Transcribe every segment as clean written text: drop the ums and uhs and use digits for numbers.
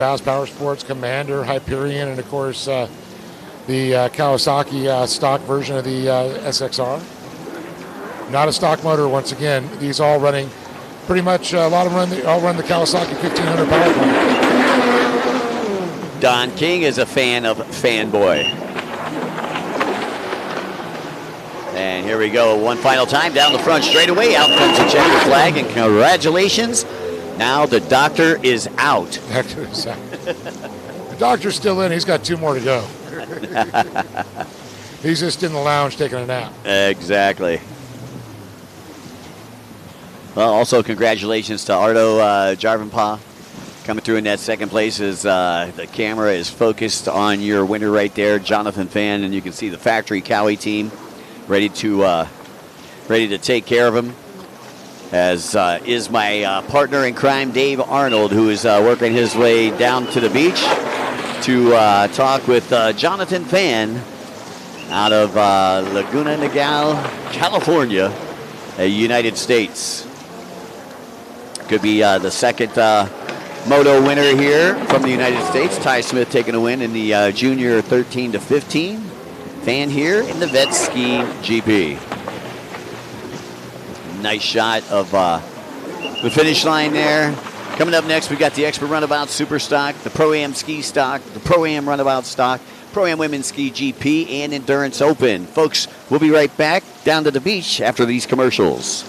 Bass Power Sports, Commander, Hyperion, and of course the Kawasaki stock version of the SXR. Not a stock motor once again. These all running pretty much, a lot of them all run the Kawasaki 1500 power plant. Don King is a fan of Fanboy. And here we go, one final time down the front straightaway. Out comes the checkered flag, and congratulations. Now the doctor is out. Doctor is out. The doctor's still in. He's got 2 more to go. He's just in the lounge taking a nap. Exactly. Well, also congratulations to Ardo Jarvanpah coming through in that second place as the camera is focused on your winner right there, Jonathan Fan, and you can see the factory Cowie team ready to take care of him. As is my partner in crime, Dave Arnold, who is working his way down to the beach to talk with Jonathan Fan out of Laguna Niguel, California, United States. Could be the second moto winner here from the United States. Ty Smith taking a win in the junior 13 to 15. Fan here in the Vet Ski GP. Nice shot of the finish line there. Coming up next, we got the Expert Runabout Super Stock, the Pro-Am Ski Stock, the Pro-Am Runabout Stock, Pro-Am Women's Ski GP, and Endurance Open. Folks, we'll be right back down to the beach after these commercials.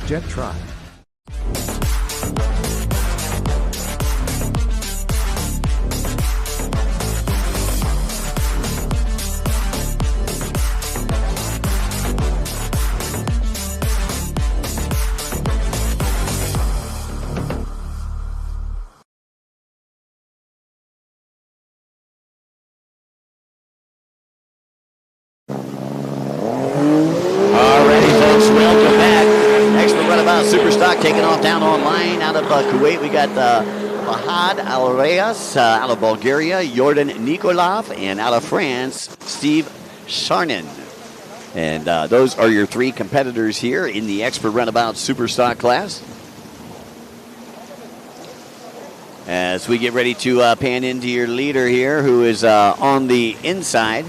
Jet Tribe. Super Stock taking off down online out of Kuwait. We got Fahad Al-Reyes out of Bulgaria, Jordan Nikolov, and out of France, Steve Sarnin. And those are your 3 competitors here in the Expert Runabout Super Stock class. As we get ready to pan into your leader here, who is on the inside.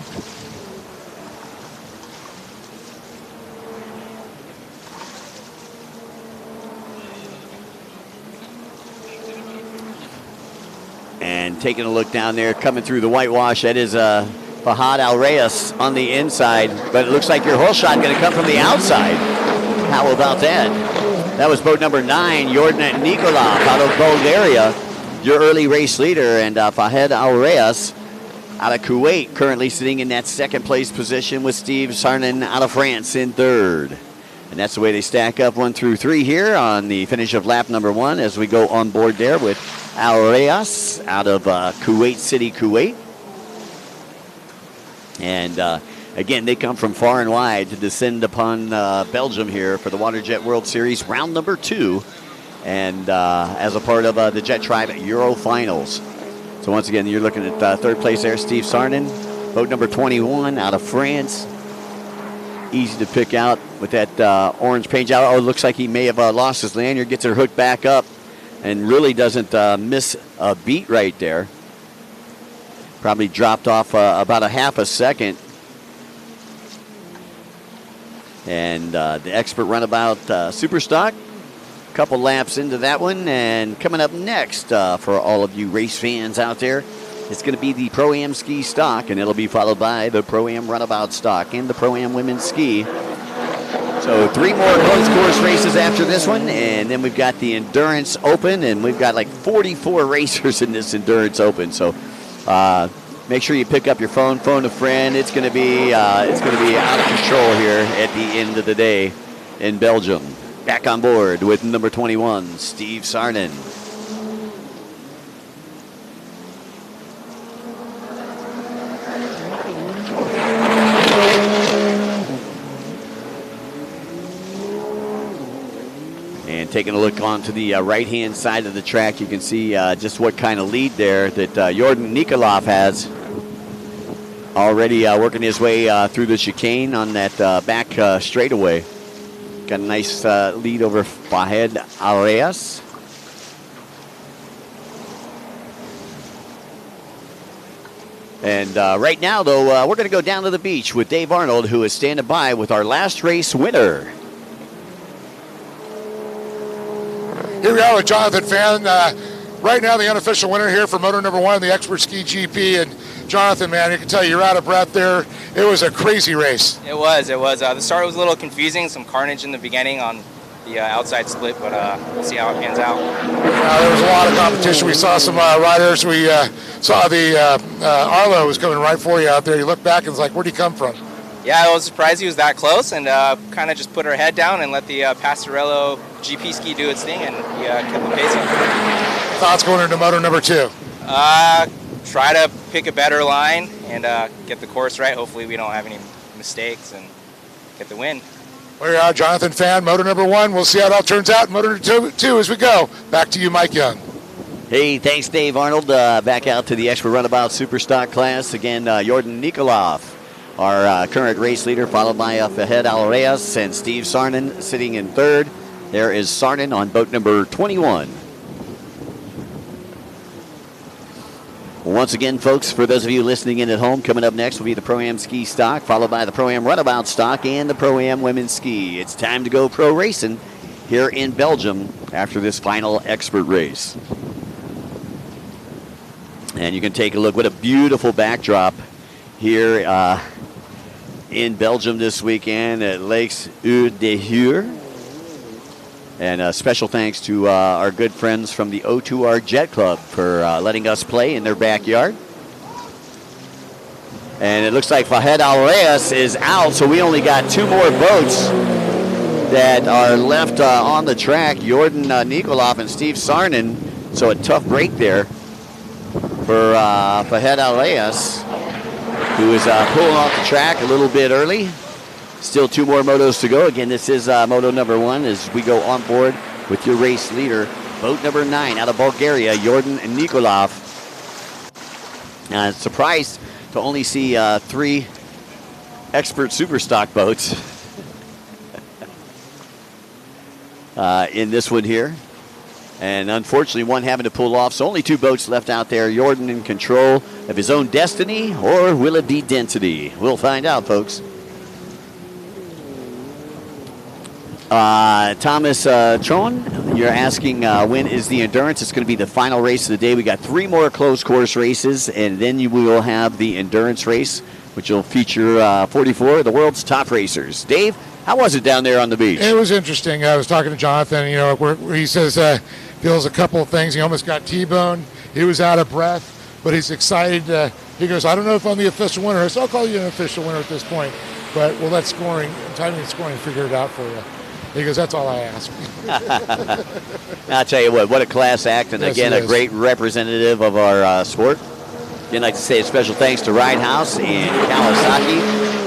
And taking a look down there, coming through the whitewash, that is Fahad Al-Reyes on the inside. But it looks like your whole shot going to come from the outside. How about that? That was boat number 9, Jordan Nikolov out of Bulgaria, your early race leader. And Fahad Al-Reyes out of Kuwait, currently sitting in that second place position with Steve Sarnin out of France in third. And that's the way they stack up 1 through 3 here on the finish of lap number 1 as we go on board there with Al-Reyes out of Kuwait City, Kuwait. And again, they come from far and wide to descend upon Belgium here for the WaterJet World Series round number 2 and as a part of the Jet Tribe Euro Finals. So once again, you're looking at third place there, Steve Sarnin, boat number 21 out of France. Easy to pick out with that orange paint job. Oh, it looks like he may have lost his lanyard, gets it hooked back up, and really doesn't miss a beat right there. Probably dropped off about a half a second. And the Expert Runabout Super Stock, a couple laps into that one. And coming up next for all of you race fans out there, it's going to be the Pro-Am Ski Stock, and it'll be followed by the Pro-Am Runabout Stock and the Pro-Am Women's Ski. So 3 more closed course races after this one, and then we've got the Endurance Open, and we've got like 44 racers in this Endurance Open. So Make sure you pick up your phone a friend. It's going to be out of control here at the end of the day in Belgium. Back on board with number 21, Steve Sarnen. And taking a look onto the right-hand side of the track, you can see just what kind of lead there that Jordan Nikolov has. Already working his way through the chicane on that back straightaway. Got a nice lead over Fahed Areas. And right now, though, we're going to go down to the beach with Dave Arnold, who is standing by with our last race winner. Here we are with Jonathan Fan. Right now, the unofficial winner here for motor number 1 in the Expert Ski GP. And Jonathan, man, you can tell you're out of breath there. It was a crazy race. It was. The start was a little confusing, some carnage in the beginning on the outside split, but we'll see how it pans out. There was a lot of competition. We saw some riders. We saw the Arlo was coming right for you out there. You look back and it's like, where'd he come from? Yeah, I was surprised he was that close, and kind of just put her head down and let the Pastorello GP ski do its thing, and he kept the pace up. Thoughts going into motor number 2? Try to pick a better line and get the course right. Hopefully we don't have any mistakes and get the win. There you are, Jonathan Fan, motor number 1. We'll see how it all turns out. Motor number 2 as we go. Back to you, Mike Young. Hey, thanks, Dave Arnold. Back out to the Expert Runabout Superstock class. Again, Jordan Nikolov, our current race leader, followed by Fahed Al-Reyes and Steve Sarnen sitting in third. There is Sarnen on boat number 21. Once again, folks, for those of you listening in at home, coming up next will be the Pro-Am Ski Stock, followed by the Pro-Am Runabout Stock and the Pro-Am Women's Ski. It's time to go pro racing here in Belgium after this final expert race. And you can take a look. What a beautiful backdrop here in Belgium this weekend at Lakes Oude de Huur. And special thanks to our good friends from the O2R Jet Club for letting us play in their backyard. And it looks like Fahed Al-Reyes is out, so we only got 2 more boats that are left on the track. Jordan Nikolov and Steve Sarnen. So a tough break there for Fahed Al-Reyes, who is pulling off the track a little bit early. Still 2 more motos to go. Again, this is moto number 1 as we go on board with your race leader, boat number 9 out of Bulgaria, Jordan Nikolov. Surprised to only see 3 expert superstock boats in this one here. And unfortunately, one having to pull off. So only 2 boats left out there. Jordan in control of his own destiny, or will it be density? We'll find out, folks. Thomas Tron, you're asking when is the endurance? It's going to be the final race of the day. We got 3 more closed course races, and then we will have the endurance race, which will feature 44 of the world's top racers. Dave, how was it down there on the beach? It was interesting. I was talking to Jonathan, where he says feels a couple of things. He almost got T-boned. He was out of breath, but he's excited. He goes, I don't know if I'm the official winner. So I'll call you an official winner at this point, but we'll let timing and scoring figure it out for you. He goes, that's all I ask. I'll tell you what a class act, and yes, again, a great representative of our sport. Again, I'd like to say a special thanks to Ride House and Kawasaki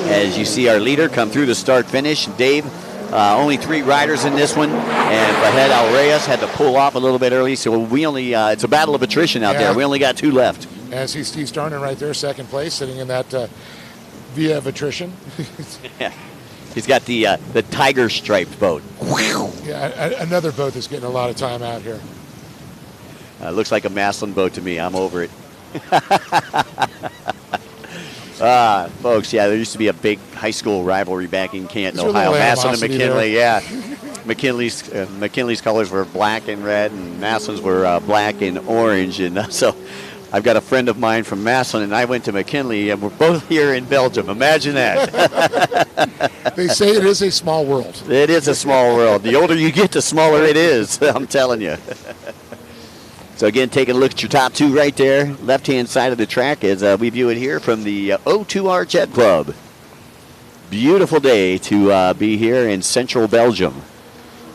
as you see our leader come through the start-finish. Dave, only 3 riders in this one, and Fahed Al-Reyes had to pull off a little bit early, so we only, it's a battle of attrition out there. We only got 2 left. And I see Steve Starner right there, second place, sitting in that via of attrition. He's got the tiger striped boat. Yeah, another boat that's getting a lot of time out here. Looks like a Maslin boat to me. I'm over it. Folks, yeah, there used to be a big high school rivalry back in Canton, Ohio. Maslin and McKinley, yeah. McKinley's colors were black and red, and Maslin's were black and orange. And so I've got a friend of mine from Maslin, and I went to McKinley, and we're both here in Belgium. Imagine that. They say it is a small world. It is a small world. The older you get, the smaller it is. I'm telling you. So again, taking a look at your top two right there, left-hand side of the track as we view it here from the WATERJET Club. Beautiful day to be here in central Belgium.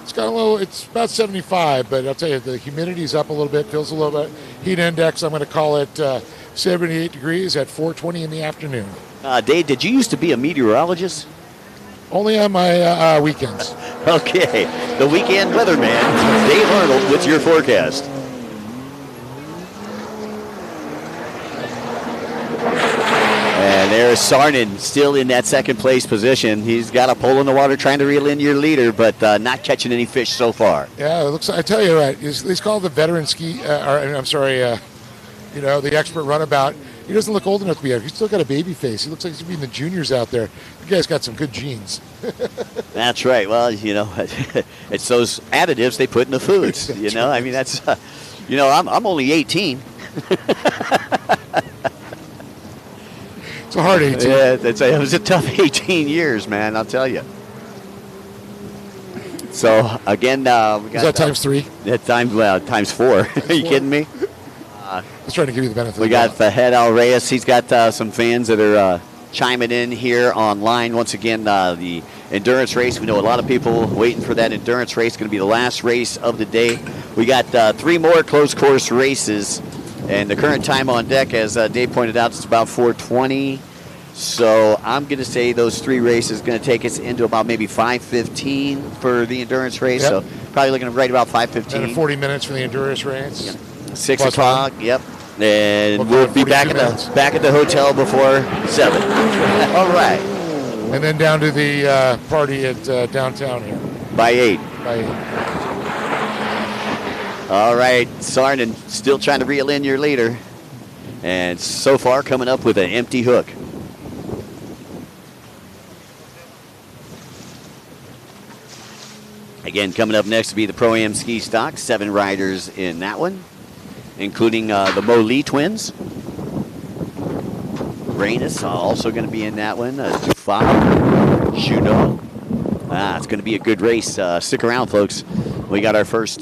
It's got a little. It's about 75, but I'll tell you, the humidity's up a little bit. Feels a little bit. Heat index, I'm going to call it 78 degrees at 4:20 in the afternoon. Dave, did you used to be a meteorologist? Only on my weekends. Okay, the weekend weatherman, Dave Arnold, with your forecast. And there's Sarnin still in that second place position. He's got a pole in the water trying to reel in your leader, but not catching any fish so far. Yeah, it looks. I tell you, right? He's called the veteran ski. I'm sorry. The expert runabout. He doesn't look old enough to be out. He's still got a baby face. He looks like he's being the juniors out there. The guy's got some good genes. That's right. Well, it's those additives they put in the foods. I mean, that's, I'm only 18. It's a hard 18. Yeah, it was a tough 18 years, man, I'll tell you. So, again, we got... Is that times 3? Times 4. Are you kidding me? I was trying to give you the benefit. We got Fahed Al Reyes. He's got some fans that are chiming in here online. Once again, the endurance race. We know a lot of people waiting for that endurance race. Going to be the last race of the day. We got 3 more closed course races. And the current time on deck, as Dave pointed out, is about 4:20. So I'm going to say those 3 races going to take us into about maybe 5:15 for the endurance race. Yep. So probably looking right about 5:15. And 40 minutes for the endurance race. Yep. 6 Plus o'clock. 1. Yep. And We'll we'll be back at the hotel before 7. All right. And then down to the party at downtown here. By 8. By 8. All right, Sarnin still trying to reel in your leader. And so far coming up with an empty hook. Again, coming up next to be the Pro-Am Ski Stock. 7 riders in that one, including the Mo Lee twins. Reynes also going to be in that one. Dufal, Juno. It's going to be a good race. Stick around, folks. We got our first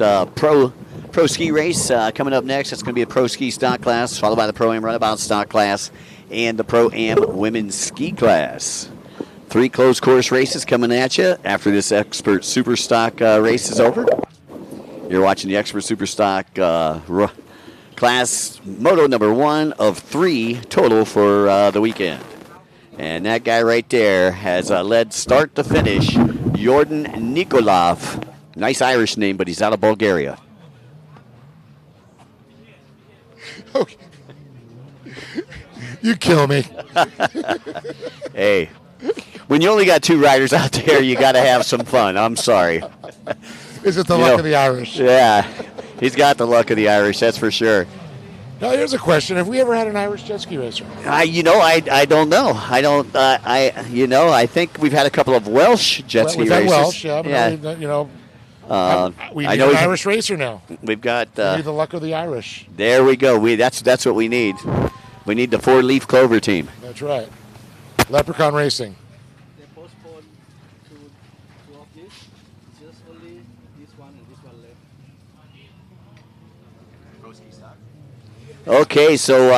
pro ski race coming up next. It's going to be a pro ski stock class, followed by the Pro-Am runabout stock class and the Pro-Am women's ski class. 3 closed course races coming at you after this Expert Super Stock race is over. You're watching the Expert Super Stock class moto number 1 of 3 total for the weekend. And that guy right there has led start to finish, Jordan Nikolov. Nice Irish name, but he's out of Bulgaria. Okay. You kill me. Hey, when you only got 2 riders out there, you got to have some fun. I'm sorry. Is it the luck of the Irish? Yeah, he's got the luck of the Irish, that's for sure. Now, here's a question. Have we ever had an Irish jet ski racer? I don't know. I think we've had a couple of Welsh jet ski We've racers. had Welsh, yeah. We need an Irish racer now. We've got... we need the luck of the Irish. There we go. That's what we need. We need the 4-leaf clover team. That's right. Leprechaun Racing. They postponed two of these, just only this one and this one left. Okay, so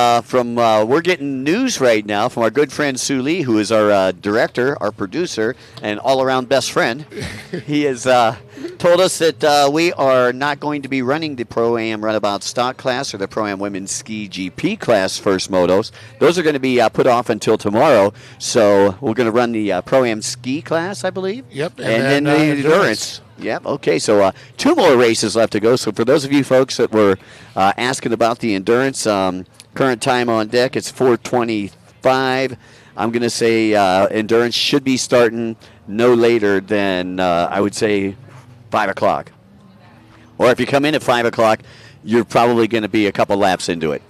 we're getting news right now from our good friend Sue Lee, who is our director, our producer, and all-around best friend. He has told us that we are not going to be running the Pro-Am runabout stock class or the Pro-Am women's ski GP class first motos. Those are going to be put off until tomorrow. So we're going to run the Pro-Am ski class, I believe. Yep. And then the endurance. Yep. Okay. So 2 more races left to go. So for those of you folks that were asking about the endurance, current time on deck, it's 4:25. I'm going to say endurance should be starting no later than, I would say, 5 o'clock. Or if you come in at 5 o'clock, you're probably going to be a couple laps into it.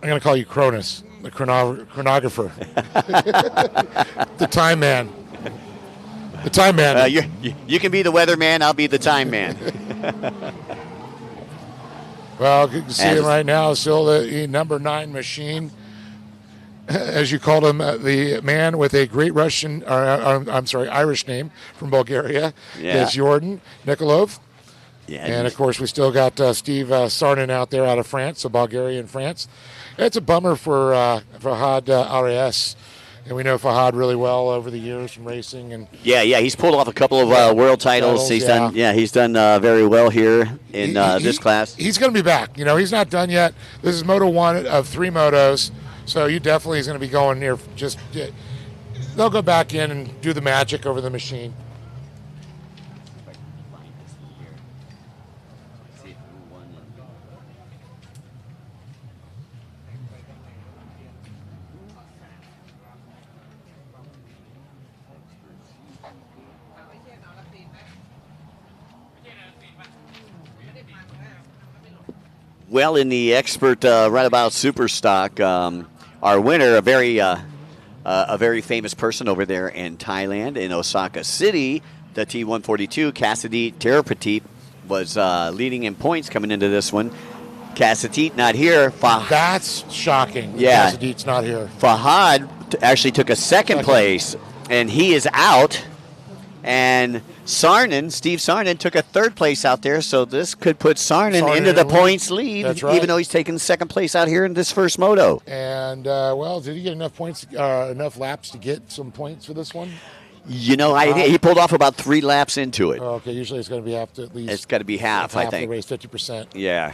I'm going to call you Cronus, the chronographer. The time man. The time man. You can be the weatherman, I'll be the time man. Well, you can see him right now, still the number 9 machine. As you called him, the man with a great Irish name from Bulgaria. Yeah. Is Jordan Nikolov. Yeah, And, of course, we still got Steve Sarnin out there out of France, so Bulgaria and France. It's a bummer for Fahad RAS. And we know Fahad really well over the years from racing. And yeah, he's pulled off a couple of world titles. He's done very well here in this class. He's going to be back. You know, he's not done yet. This is Moto 1 of 3 motos, so you definitely is going to be going near. They'll go back in and do the magic over the machine. Well, in the expert runabout super stock, our winner, a very famous person over there in Thailand, in Osaka City, the T142, Cassidy Terapetit, was leading in points coming into this one. Cassidy not here. That's shocking. Yeah. Cassidit's not here. Fahad actually took a second place, and he is out. And Steve Sarnin, took a third place out there, so this could put Sarnin into the points lead, That's right. even though he's taken second place out here in this first moto. And, well, did he get enough points, enough laps to get some points for this one? You know, he pulled off about 3 laps into it. Okay, usually it's going to be at least. It's got to be half, I think. The race, 50%. Yeah.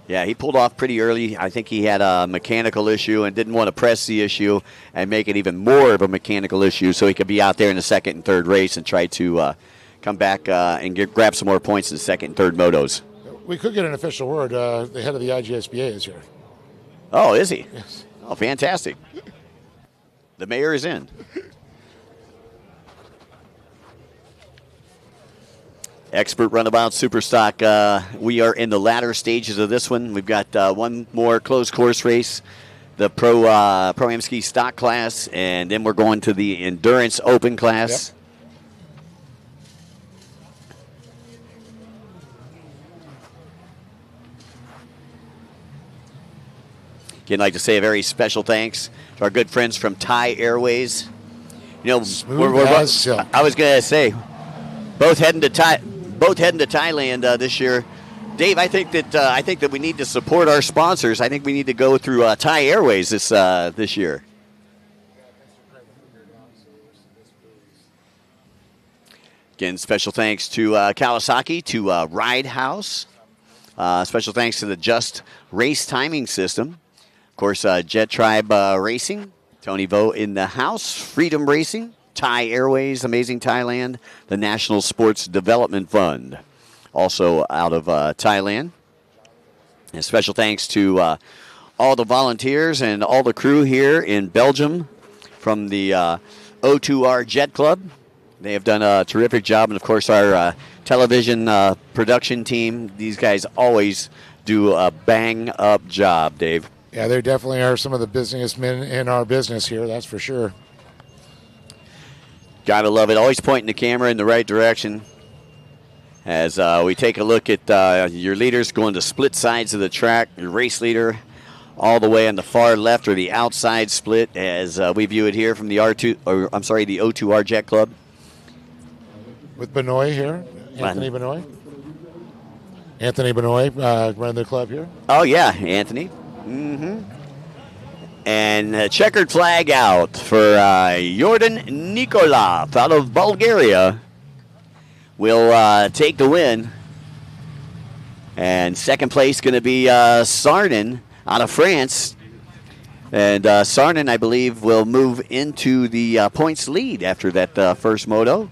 Yeah, he pulled off pretty early. I think he had a mechanical issue and didn't want to press the issue and make it even more of a mechanical issue so he could be out there in the second and third race and try to come back and grab some more points in the second and third motos. We could get an official word. The head of the IGSBA is here. Oh, is he? Yes. Oh, fantastic. The mayor is in. Expert Runabout Superstock. We are in the latter stages of this one. We've got one more closed course race, the Pro-Am Ski Stock class, and then we're going to the Endurance Open class. Yep. Again, I'd like to say a very special thanks to our good friends from Thai Airways. You know, I was going to say, both heading to Thailand this year. Dave, I think that we need to support our sponsors. I think we need to go through Thai Airways this year. Again, special thanks to Kawasaki, to Ride House. Special thanks to the Just Race Timing System. Of course, Jet Tribe Racing, Tony Vo in the house, Freedom Racing, Thai Airways, Amazing Thailand, the National Sports Development Fund, also out of Thailand. And special thanks to all the volunteers and all the crew here in Belgium from the O2R Jet Club. They have done a terrific job. And, of course, our television production team, these guys always do a bang-up job, Dave. Yeah, they definitely are some of the businessmen in our business here, that's for sure. Gotta love it. Always pointing the camera in the right direction. As we take a look at your leaders going to split sides of the track, your race leader all the way on the far left or the outside split as we view it here from the the O2R Jet Club. With Benoit here, Anthony Benoit. Anthony Benoit running the club here. Oh, yeah, Anthony. Mm-hmm. And checkered flag out for Jordan Nikolov out of Bulgaria. Will take the win. And second place going to be Sarnin out of France. And Sarnin, I believe, will move into the points lead after that first moto.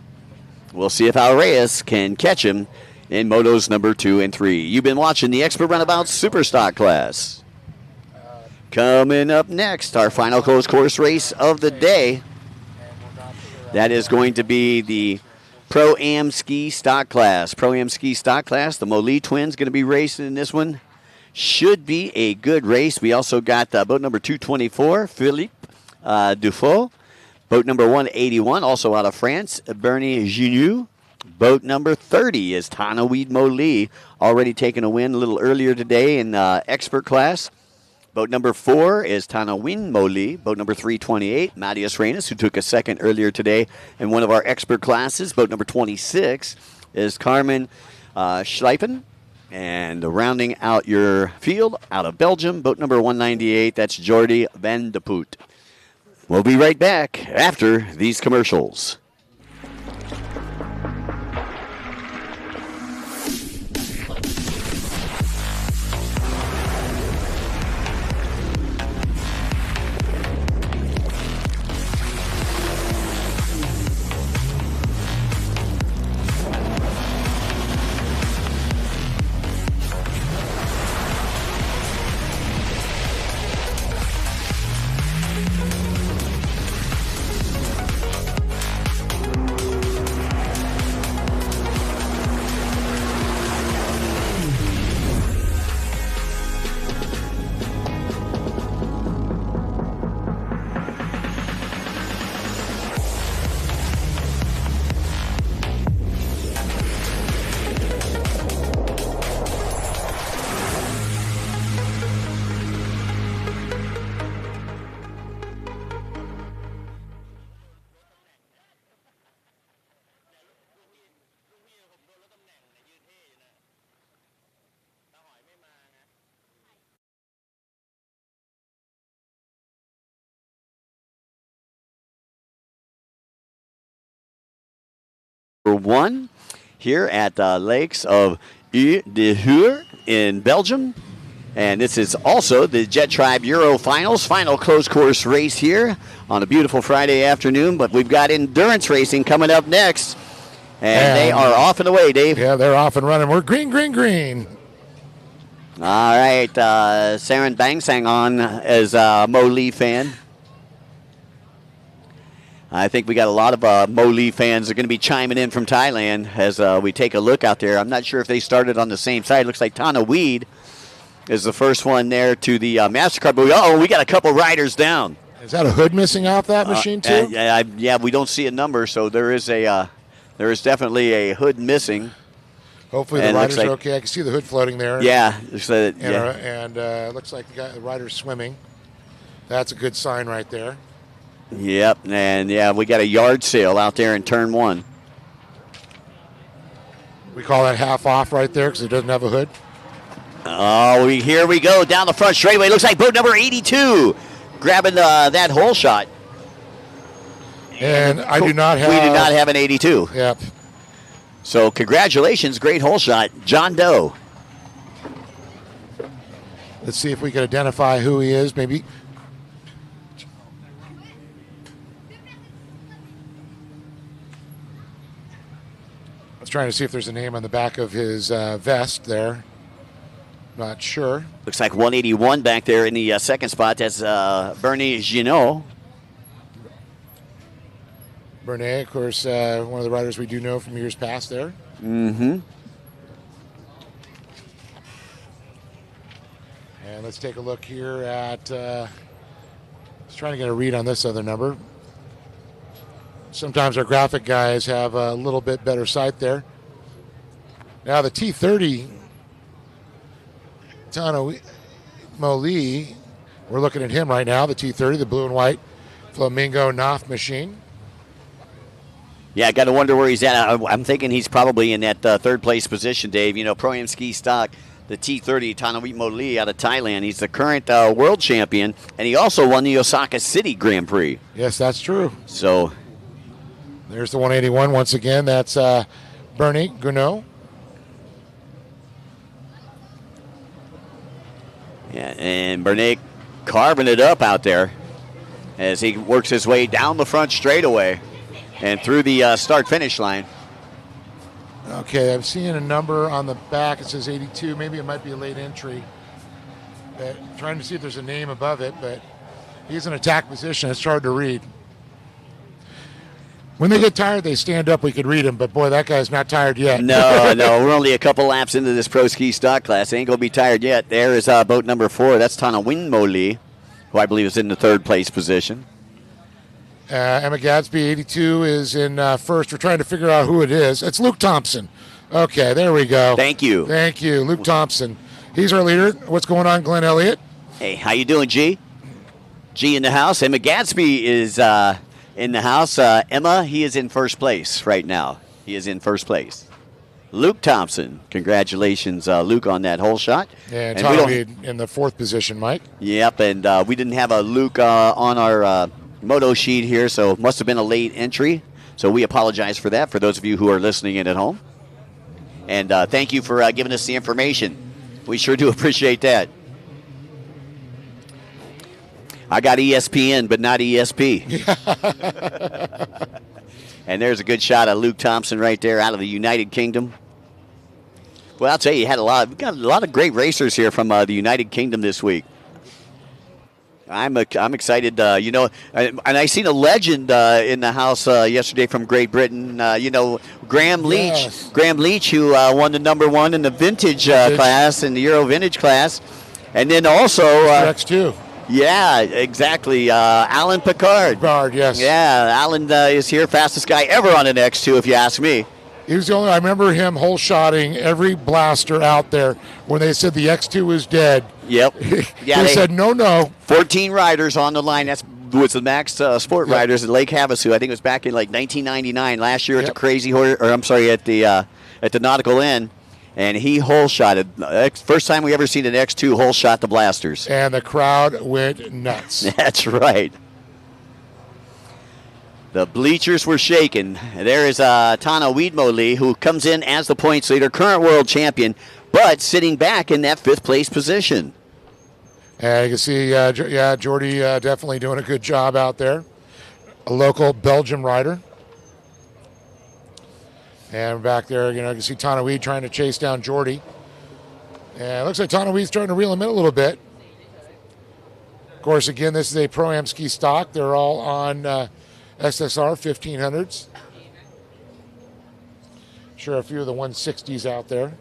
We'll see if Al Reyes can catch him in motos number 2 and 3. You've been watching the Expert Runabout Superstock class. Coming up next, our final closed course race of the day. That is going to be the Pro-Am Ski Stock class. Pro-Am Ski Stock class, the Molly twins going to be racing in this one. Should be a good race. We also got boat number 224, Philippe Dufault. Boat number 181, also out of France, Bernie Ginu. Boat number 30 is Tanaweed Molly, already taking a win a little earlier today in expert class. Boat number 4 is Tanawin Molly. Boat number 328, Matthias Reynes, who took a second earlier today in one of our expert classes. Boat number 26 is Carmen Schleifen. And rounding out your field out of Belgium, boat number 198, that's Jordi van de Poot. We'll be right back after these commercials. One here at the lakes of Île de Heur in Belgium. And this is also the Jet Tribe Euro Finals, final closed course race here on a beautiful Friday afternoon. But we've got endurance racing coming up next. And they are off and away, Dave. Yeah, they're off and running. We're green, green, green. All right, Saren Bangsang on as a Mo Lee fan. I think we got a lot of Mo Lee fans that are going to be chiming in from Thailand as we take a look out there. I'm not sure if they started on the same side. Looks like Tana Weed is the first one there to the MasterCard. But we got a couple riders down. Is that a hood missing off that machine too? Yeah, we don't see a number, so there is definitely a hood missing. Hopefully the riders are okay. I can see the hood floating there. Yeah, and looks like the rider's swimming. That's a good sign right there. Yep, and we got a yard sale out there in turn one. We call that half off right there because it doesn't have a hood. Oh, here we go down the front straightaway. Looks like boat number 82 grabbing that hole shot. And we do not have an 82. Yep. So congratulations, great hole shot, John Doe. Let's see if we can identify who he is, maybe. I was trying to see if there's a name on the back of his vest there. Not sure. Looks like 181 back there in the second spot. That's Bernie Ginot. Bernie, of course, one of the riders we do know from years past there. Mm-hmm. And let's take a look here at, just trying to get a read on this other number. Sometimes our graphic guys have a little bit better sight there. Now the T30, Tano Moli, we're looking at him right now, the T30, the blue and white Flamingo Knopf machine. Yeah, I got to wonder where he's at. I'm thinking he's probably in that third place position, Dave. You know, Pro-Am Ski Stock, the T30, Tanawit Moli out of Thailand. He's the current world champion, and he also won the Osaka City Grand Prix. Yes, that's true. So there's the 181 once again. That's Bernie Gounod. Yeah, and Bernie carving it up out there as he works his way down the front straightaway and through the start-finish line. Okay, I'm seeing a number on the back. It says 82. Maybe it might be a late entry. Trying to see if there's a name above it, but he's in attack position. It's hard to read. When they get tired, they stand up. We could read him, but boy, that guy's not tired yet. No, we're only a couple laps into this pro ski stock class. They ain't going to be tired yet. There is boat number 4. That's Tana Winmoli, who I believe is in the third place position. Emma Gadsby, 82, is in first. We're trying to figure out who it is. It's Luke Thompson. Okay, there we go. Thank you. Thank you, Luke Thompson. He's our leader. What's going on, Glenn Elliott? Hey, how you doing, G? G in the house. Emma Gadsby is in the house. Emma, he is in first place right now. He is in first place. Luke Thompson. Congratulations, Luke, on that hole shot. And we don't- Tommy in the 4th position, Mike. Yep, and we didn't have a Luke on our moto sheet here, so it must have been a late entry. So we apologize for that for those of you who are listening in at home. And thank you for giving us the information. We sure do appreciate that. I got ESPN, but not ESP. And there's a good shot of Luke Thompson right there out of the United Kingdom. Well, I'll tell you, we got a lot of great racers here from the United Kingdom this week. I'm excited, and I seen a legend in the house yesterday from Great Britain. Graham Leach. Yes. Graham Leach, who won the #1 in the vintage class, in the Euro vintage class, and then also X2. yeah, exactly. Alan Picard. Guard, yes. Yeah, Alan is here, fastest guy ever on an X2, if you ask me. He was the only. I remember him hole shotting every blaster out there when they said the X2 was dead. Yep. They said no. 14 riders on the line. That was the Max Sport riders at Lake Havasu. I think it was back in like 1999. Last year at the Crazy Horse, at the Nautical Inn, and he hole shotted. First time we ever seen an X2 hole shot the blasters. And the crowd went nuts. That's right. The bleachers were shaking. There is Tana Weedmoley, who comes in as the points leader, current world champion, but sitting back in that 5th place position. And you can see, Jordy definitely doing a good job out there. A local Belgium rider. And back there, you can see Tana Weed trying to chase down Jordy. And it looks like Tana Weed's starting to reel him in a little bit. Of course, again, this is a Pro-Am ski stock. They're all on SSR 1500s. Sure, a few of the 160s out there.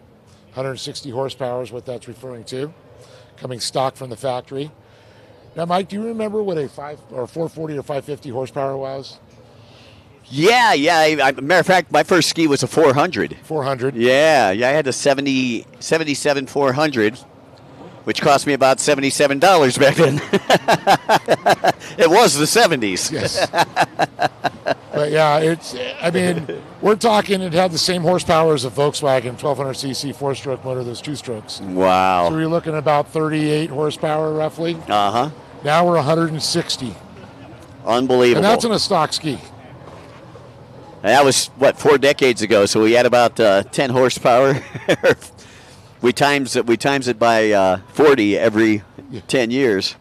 160 horsepower is what that's referring to. Coming stock from the factory. Now, Mike, do you remember what a 440 or 550 horsepower was? Yeah. Matter of fact, my first ski was a 400. 400. Yeah. I had a 77 400, which cost me about $77 back then. It was the 70s. Yes. But yeah, we're talking it had the same horsepower as a Volkswagen 1200cc 4-stroke motor, those 2 strokes. Wow. So you're looking at about 38 horsepower roughly. Uh-huh. Now we're 160. Unbelievable. And that's in a stock ski. And that was, 4 decades ago, so we had about 10 horsepower. we times it by 40 every 10 years.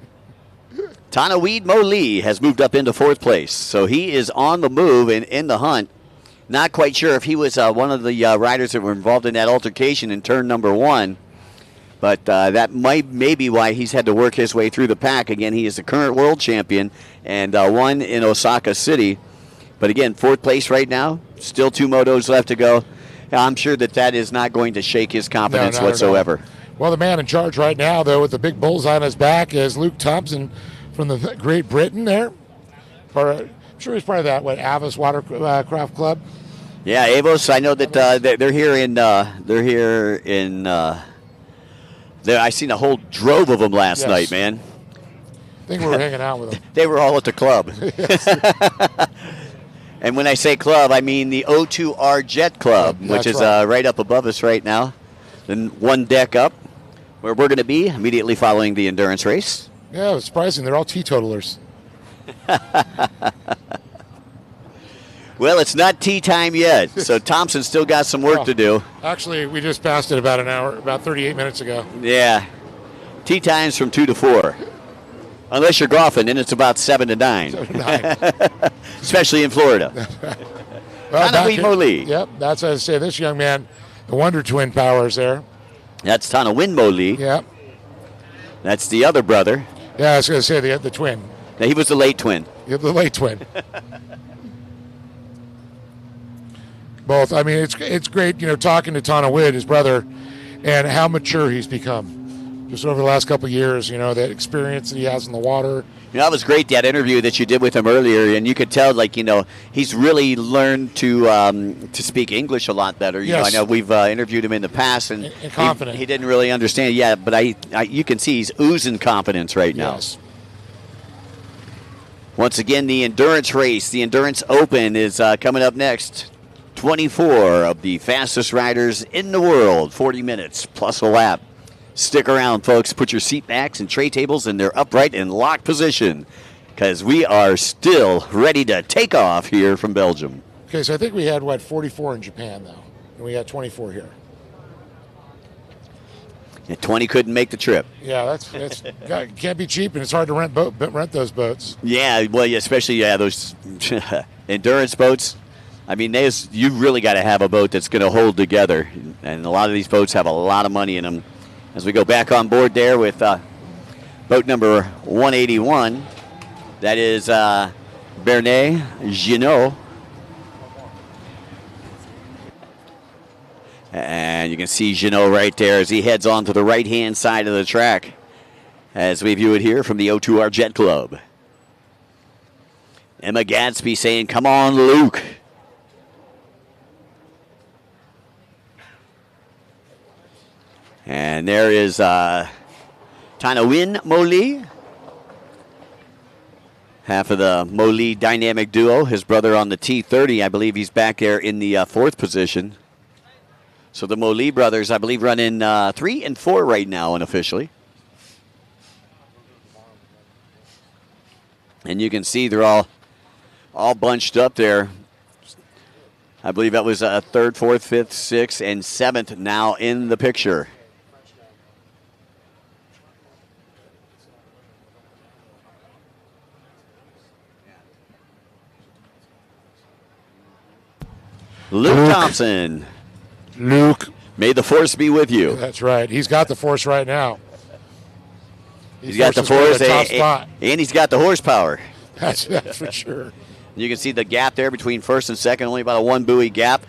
Tana Weed-Mo-Lee has moved up into 4th place, so he is on the move and in the hunt. Not quite sure if he was one of the riders that were involved in that altercation in turn #1, but that may be why he's had to work his way through the pack. Again, he is the current world champion and won in Osaka City. But again, 4th place right now, still 2 motos left to go. I'm sure that is not going to shake his confidence whatsoever. Well, the man in charge right now, though, with the big bullseye on his back is Luke Thompson from the Great Britain there. I'm sure he's part of that, Avis Watercraft Club? Yeah, Avos. I know that they're here in. I seen a whole drove of them last night, man. I think we were hanging out with them. They were all at the club. And when I say club, I mean the O2R Jet Club, which is right up above us right now. Then one deck up, where we're going to be immediately following the endurance race. Yeah, it was surprising. They're all teetotalers. Well, it's not tea time yet, so Thompson's still got some work to do. Actually, we just passed it about 38 minutes ago. Yeah. Tea time's from 2 to 4. Unless you're golfing, then it's about 7 to 9. 7 to 9. Especially in Florida. Tana Weed-Mo-Lee. Yep, that's what I say. This young man, the Wonder Twin powers there. That's Tana Weed-Mo-Lee. Yep. That's the other brother. Yeah, I was going to say the twin. Now, he was the late twin. Yeah, the late twin. Both. I mean, it's great, talking to Tana Weed, his brother, and how mature he's become. Just over the last couple of years, that experience that he has in the water. That was great, that interview that you did with him earlier, and you could tell, he's really learned to speak English a lot better. Yes. I know we've interviewed him in the past, and confident. He didn't really understand yet, but you can see he's oozing confidence right now. Yes. Once again, the endurance race, the Endurance Open is coming up next. 24 of the fastest riders in the world, 40 minutes plus a lap. Stick around, folks. Put your seat backs and tray tables in their upright and locked position, because we are still ready to take off here from Belgium. Okay, so I think we had, 44 in Japan, though, and we got 24 here. Yeah, 20 couldn't make the trip. Yeah, that's can't be cheap, and it's hard to rent those boats. Yeah, well, especially those endurance boats. I mean, you really got to have a boat that's going to hold together, and a lot of these boats have a lot of money in them. As we go back on board there with boat number 181, that is Bernet Ginot. And you can see Ginot right there as he heads on to the right-hand side of the track as we view it here from the WATERJET Club. Emma Gadsby saying, "Come on, Luke." And there is Tanawin Moli, half of the Moli dynamic duo. His brother on the T30, I believe he's back there in the fourth position. So the Moli brothers, I believe, run in 3 and 4 right now unofficially. And you can see they're all bunched up there. I believe that was 3rd, 4th, 5th, 6th, and 7th now in the picture. Luke Thompson. Luke. May the force be with you. That's right. He's got the force right now. He's got the force, and he's got the horsepower. That's for sure. You can see the gap there between first and second, only about a 1 buoy gap.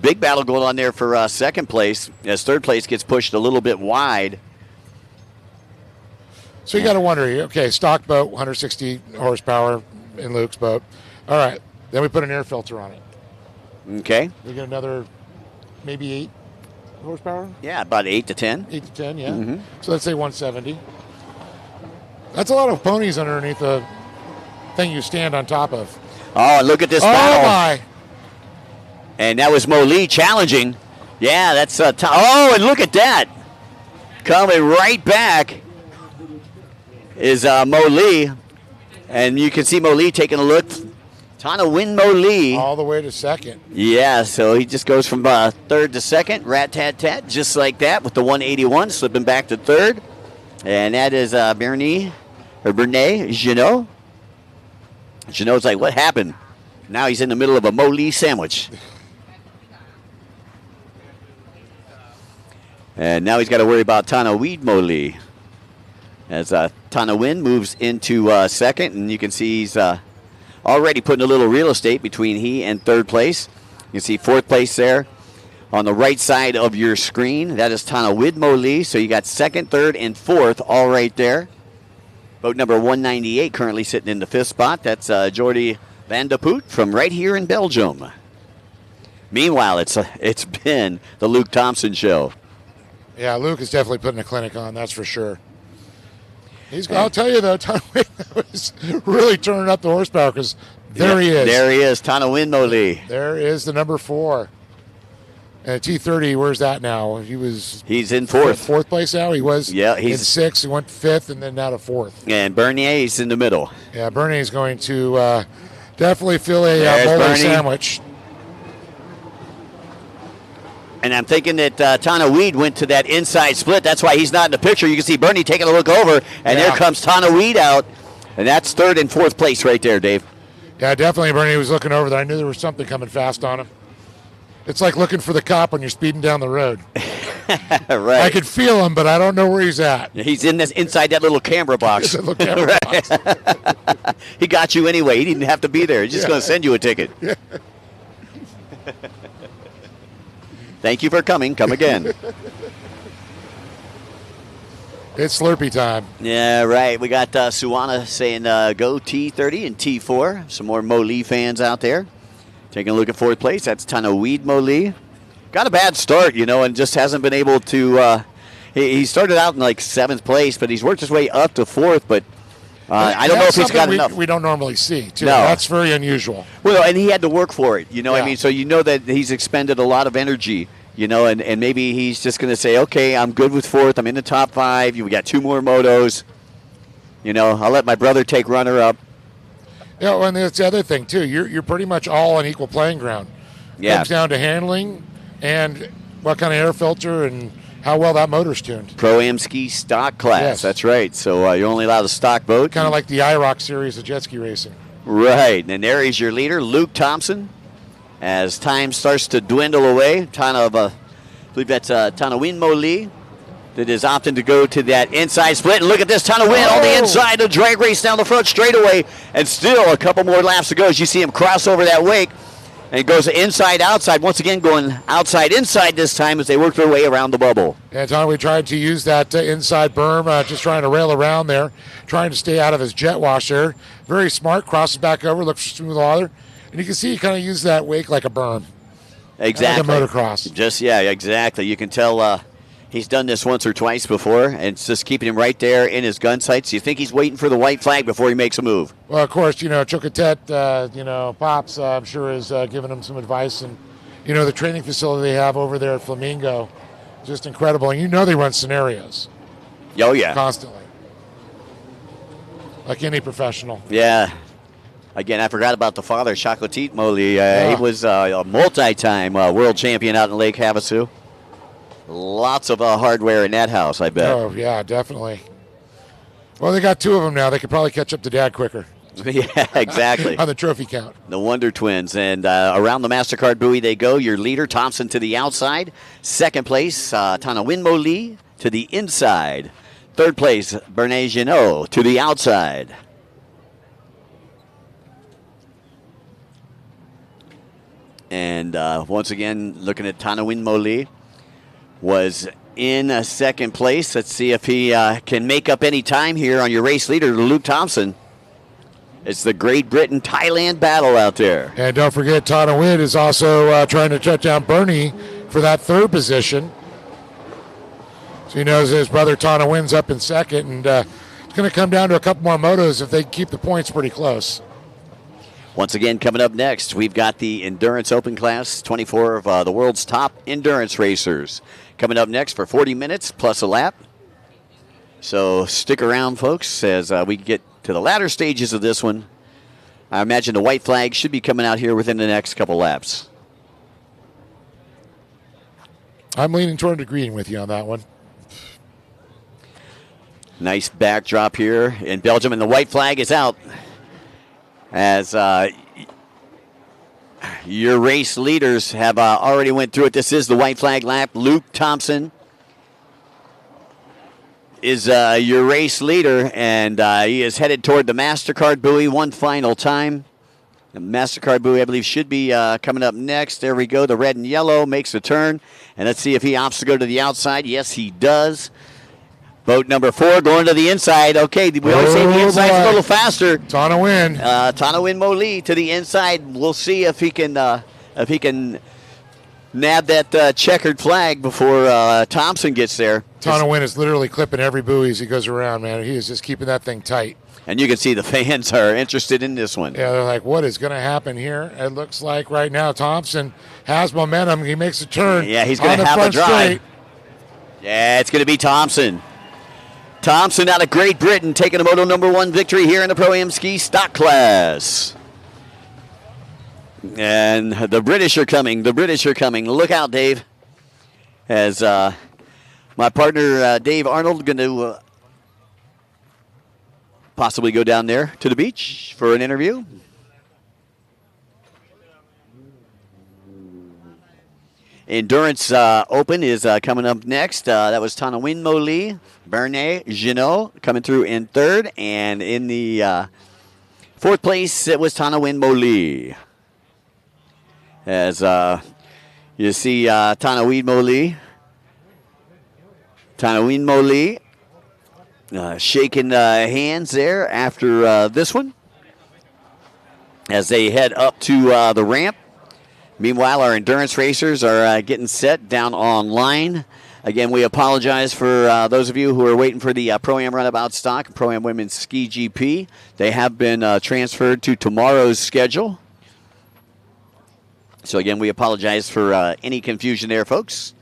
Big battle going on there for second place, as third place gets pushed a little bit wide. So you got to wonder, okay, stock boat, 160 horsepower in Luke's boat. All right, then we put an air filter on it. Okay. We get another maybe 8 horsepower? Yeah, about 8 to 10. 8 to 10, yeah. Mm-hmm. So let's say 170. That's a lot of ponies underneath the thing you stand on top of. Oh, look at this battle. Oh, my. And that was Moli challenging. Yeah, that's oh, and look at that. Coming right back is Moli. And you can see Moli taking a look. Tanawin Moli. All the way to second. Yeah, so he just goes from third to second, rat-tat-tat, just like that with the 181, slipping back to third. And that is Bernet Ginot. Ginot's like, what happened? Now he's in the middle of a Moli sandwich. And now he's got to worry about Tanawin Moli. As Tanawin moves into second, and you can see he's already putting a little real estate between he and third place. You can see fourth place there on the right side of your screen. That is Tanawin Moli. So you got second, third, and fourth all right there. Boat number 198 currently sitting in the fifth spot. That's Jordi Van de Poot from right here in Belgium. Meanwhile, it's been the Luke Thompson show. Yeah, Luke is definitely putting a clinic on, that's for sure. I'll tell you, though, Tanawin was really turning up the horsepower because there he is. There he is, Tanawin Moli. There is the number 4. And T30, where's that now? He's in fourth. Fourth place now? He was he's in 6th. He went 5th and then now to 4th. And Bernier's in the middle. Yeah, Bernier's going to definitely fill a Moli sandwich. And I'm thinking that Tanawin went to that inside split. That's why he's not in the picture. You can see Bernie taking a look over, and there comes Tanawin out. And that's third and fourth place right there, Dave. Yeah, definitely Bernie was looking over there. I knew there was something coming fast on him. It's like looking for the cop when you're speeding down the road. Right. I could feel him, but I don't know where he's at. He's inside that little camera box. Little camera box. He got you anyway. He didn't have to be there. He's just going to send you a ticket. Yeah. Thank you for coming. Come again. It's Slurpee time. Yeah, right. We got Suwana saying go T30 and T4. Some more Moli fans out there. Taking a look at fourth place. That's Tanawin Moli. Got a bad start, and just hasn't been able to. He started out in like 7th place, but he's worked his way up to 4th. But I don't know if he's got enough. We don't normally see, too. No. That's very unusual. Well, and he had to work for it, you know what I Yeah. mean? So you know that he's expended a lot of energy, you know, and maybe he's just going to say, okay, I'm good with fourth. I'm in the top 5. We got 2 more motos. You know, I'll let my brother take runner-up. Yeah, well, and that's the other thing, too. You're pretty much all on equal playing ground. Yeah. Comes down to handling and what kind of air filter and how well that motor's tuned. Pro-Am ski stock class. Yes. That's right. So you're only allowed a stock boat. Kind of like the IROC series of jet ski racing. Right. And there is your leader, Luke Thompson. As time starts to dwindle away, I believe that's Tanawin Moli that is opting to go to that inside split. And look at this, Tanawin on the inside, a drag race down the front straightaway. And still a couple more laps to go as you see him cross over that wake. And it goes inside, outside. Once again, going outside, inside this time as they work their way around the bubble. Yeah, Tanawin tried to use that inside berm, just trying to rail around there, trying to stay out of his jet wash there. Very smart, crosses back over, looks for smooth water. And you can see he kind of used that wake like a berm. Exactly. Like a motocross. Yeah, exactly. You can tell he's done this once or twice before, and it's just keeping him right there in his gun sights. You think he's waiting for the white flag before he makes a move? Well, of course, Chocotet, Pops, I'm sure is giving him some advice. And, the training facility they have over there at Flamingo, just incredible. And they run scenarios. Oh, yeah. Constantly. Like any professional. Yeah. Again, I forgot about the father, Chocotit Moli. He was a multi-time world champion out in Lake Havasu. Lots of hardware in that house, I bet. Oh, yeah, definitely. Well, they got 2 of them now. They could probably catch up to Dad quicker. Yeah, exactly. On the trophy count. The Wonder Twins. And around the MasterCard buoy they go. Your leader, Thompson, to the outside. Second place, Tanawin Moli to the inside. Third place, Bernet Ginaud to the outside. And once again, looking at Tanawin Moli, was in second place. Let's see if he can make up any time here on your race leader, Luke Thompson. It's the Great Britain-Thailand battle out there. And don't forget, Tanawin is also trying to shut down Bernie for that 3rd position. So he knows his brother Tanawin's up in second, and it's going to come down to a couple more motos if they keep the points pretty close. Once again, coming up next, we've got the Endurance Open Class, 24 of the world's top endurance racers. Coming up next for 40 minutes plus a lap. So stick around, folks, as we get to the latter stages of this one. I imagine the white flag should be coming out here within the next couple laps. I'm leaning toward agreeing with you on that one. Nice backdrop here in Belgium, and the white flag is out. As your race leaders have already went through it. This is the white flag lap. Luke Thompson is your race leader, and he is headed toward the MasterCard buoy one final time. The MasterCard buoy, I believe, should be coming up next. There we go. The red and yellow makes the turn, and let's see if he opts to go to the outside. Yes, he does. Boat number 4 going to the inside. Okay, we always say the inside's a little faster. Tanawin. Tanawin Moli to the inside. We'll see if he can nab that checkered flag before Thompson gets there. Tanawin is literally clipping every buoy as he goes around, man. He is just keeping that thing tight. And you can see the fans are interested in this one. Yeah, they're like, what is going to happen here? It looks like right now Thompson has momentum. He makes a turn. Yeah, he's going to have a drive. Straight. Yeah, it's going to be Thompson. Thompson out of Great Britain taking a Moto number 1 victory here in the Pro-Am Ski Stock Class. And the British are coming. The British are coming. Look out, Dave. As my partner, Dave Arnold, going to possibly go down there to the beach for an interview. Endurance Open is coming up next. That was Tanawin Moli, Bernet Ginaud coming through in 3rd. And in the 4th place, it was Tanawin Moli. As you see Tanawin Moli. Tanawin Moli shaking hands there after this one. As they head up to the ramp. Meanwhile, our endurance racers are getting set down on line Again, we apologize for those of you who are waiting for the Pro-Am Runabout stock, Pro-Am Women's Ski GP. They have been transferred to tomorrow's schedule. So, again, we apologize for any confusion there, folks.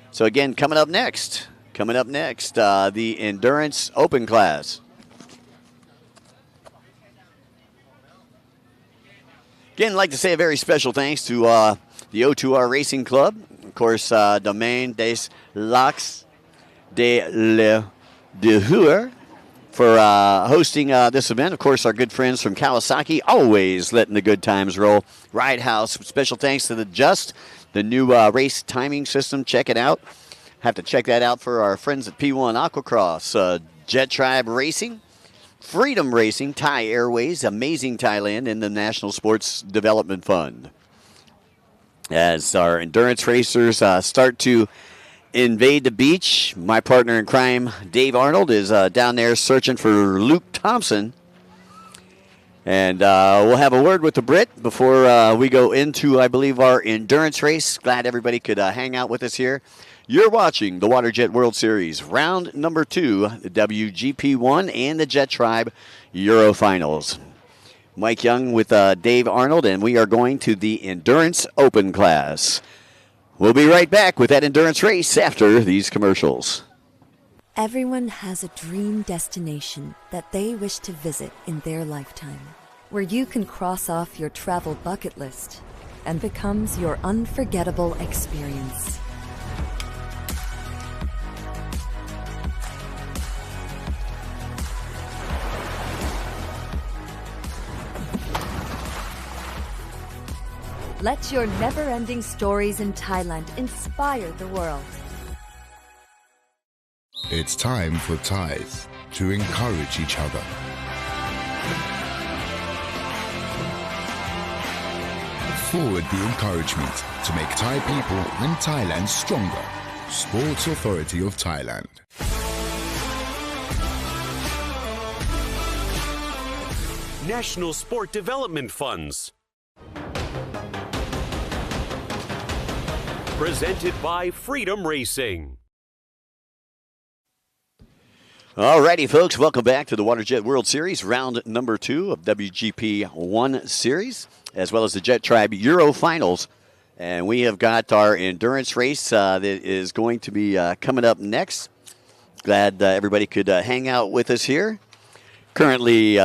So, again, coming up next, the Endurance Open class. Again, I'd like to say a very special thanks to the O2R Racing Club. Of course, Domaine des Lacs de l'Heur for hosting this event. Of course, our good friends from Kawasaki, always letting the good times roll. Ride House, special thanks to the new race timing system. Check it out. Have to check that out for our friends at P1 Aquacross, Jet Tribe Racing, Freedom Racing, Thai Airways, Amazing Thailand, and the National Sports Development Fund. As our endurance racers start to invade the beach, my partner in crime, Dave Arnold, is down there searching for Luke Thompson. And we'll have a word with the Brit before we go into, I believe, our endurance race. Glad everybody could hang out with us here. You're watching the WaterJet World Series, round number 2, the WGP1 and the Jet Tribe Euro Finals. Mike Young with Dave Arnold, and we are going to the Endurance Open class. We'll be right back with that endurance race after these commercials. Everyone has a dream destination that they wish to visit in their lifetime, where you can cross off your travel bucket list and becomes your unforgettable experience. Let your never-ending stories in Thailand inspire the world. It's time for Thais to encourage each other. Forward the encouragement to make Thai people and Thailand stronger. Sports Authority of Thailand. National Sport Development Funds. Presented by Freedom Racing. Alrighty, folks, welcome back to the WaterJet World Series, round number 2 of WGP 1 Series, as well as the Jet Tribe Euro Finals. And we have got our endurance race that is going to be coming up next. Glad everybody could hang out with us here. Currently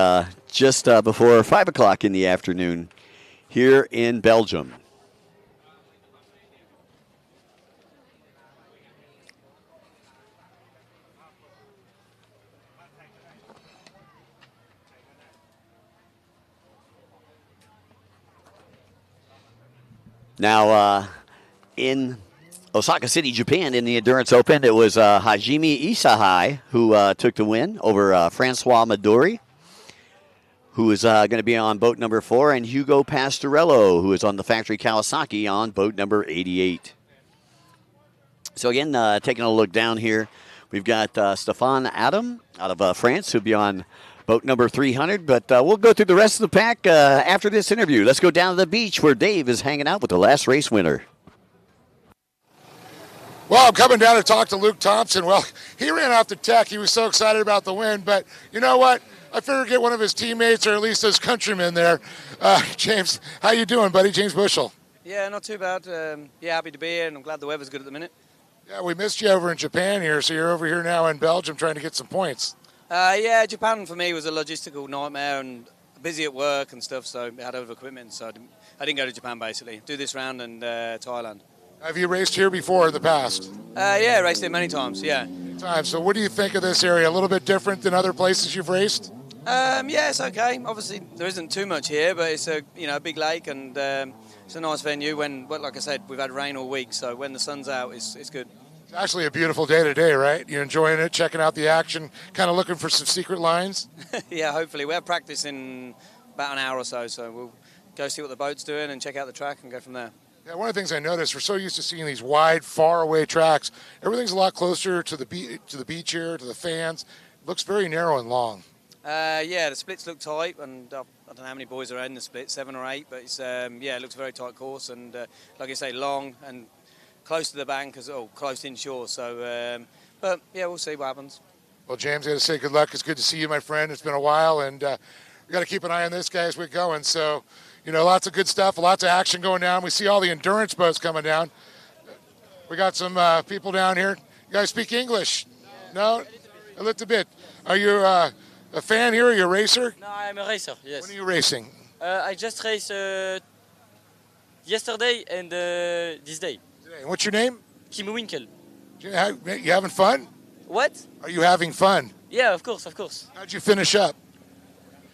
just before 5 o'clock in the afternoon here in Belgium. Now, in Osaka City, Japan, in the Endurance Open, it was Hajime Isahai who took the win over Francois Midori, who is going to be on boat number 4, and Hugo Pastorello, who is on the factory Kawasaki on boat number 88. So again, taking a look down here, we've got Stéphane Adam out of France, who'll be on boat number 300, but we'll go through the rest of the pack after this interview. Let's go down to the beach where Dave is hanging out with the last race winner. Well, I'm coming down to talk to Luke Thompson. Well, he ran off the tech. He was so excited about the win, but you know what? I figured get one of his teammates or at least his countrymen there. James, how you doing, buddy? James Bushell. Yeah, not too bad. Happy to be here, and I'm glad the weather's good at the minute. Yeah, we missed you over in Japan here, so you're over here now in Belgium trying to get some points. Japan for me was a logistical nightmare and busy at work and stuff, so I had over equipment, so I didn't go to Japan basically. Do this round and Thailand. Have you raced here before in the past? Raced here many times, yeah. So what do you think of this area? A little bit different than other places you've raced? It's okay. Obviously, there isn't too much here, but it's a big lake and it's a nice venue. Like I said, we've had rain all week, so when the sun's out, it's good. It's actually a beautiful day today, right? You're enjoying it, checking out the action, kind of looking for some secret lines? Yeah, hopefully. We have practice in about an hour or so we'll go see what the boat's doing and check out the track and go from there. Yeah, one of the things I noticed, we're so used to seeing these wide, far-away tracks. Everything's a lot closer to the beach here, to the fans. It looks very narrow and long. The splits look tight, and I don't know how many boys are in the split, 7 or 8, but it's it looks a very tight course, and like I say, long and close to the bank close inshore. So, but yeah, we'll see what happens. Well, James, I got to say good luck. It's good to see you, my friend. It's been a while, and we got to keep an eye on this guy as we're going. So, lots of good stuff, lots of action going down. We see all the endurance boats coming down. We got some people down here. You guys speak English? No? A little bit. Are you a fan here? Are you a racer? No, I'm a racer, yes. When are you racing? I just raced yesterday and this day. And what's your name? Kim Winkel. You having fun? What? Are you having fun? Yeah, of course, of course. How'd you finish up?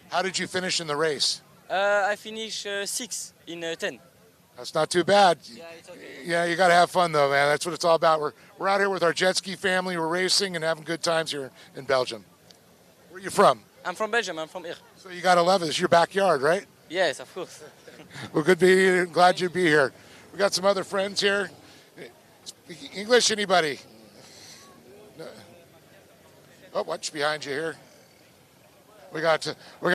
How did you finish in the race? I finished 6 in 10. That's not too bad. Yeah, it's okay. Yeah, you got to have fun, though, man. That's what it's all about. We're out here with our jet ski family. We're racing and having good times here in Belgium. Where are you from? I'm from Belgium. I'm from here. So you got to love it. It's your backyard, right? Yes, of course. Well, glad you'd be here. We got some other friends here. Speak English, anybody? No. Oh, watch behind you here. We got